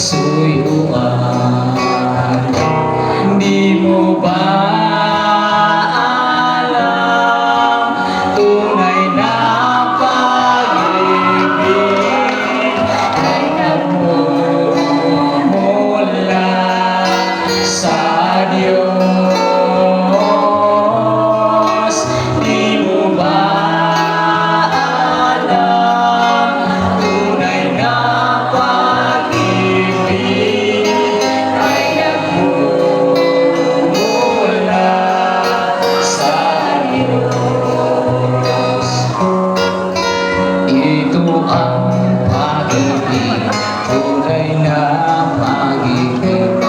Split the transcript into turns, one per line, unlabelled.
suyuan. Di mo ba alam, tunay na pag-ibig ay nagmumula sa Diyos. Di mo ba alam, tunay na pag-ibig ay nagmumula sa Diyos. Ito ang pag-ibig, tunay na pag-ibig.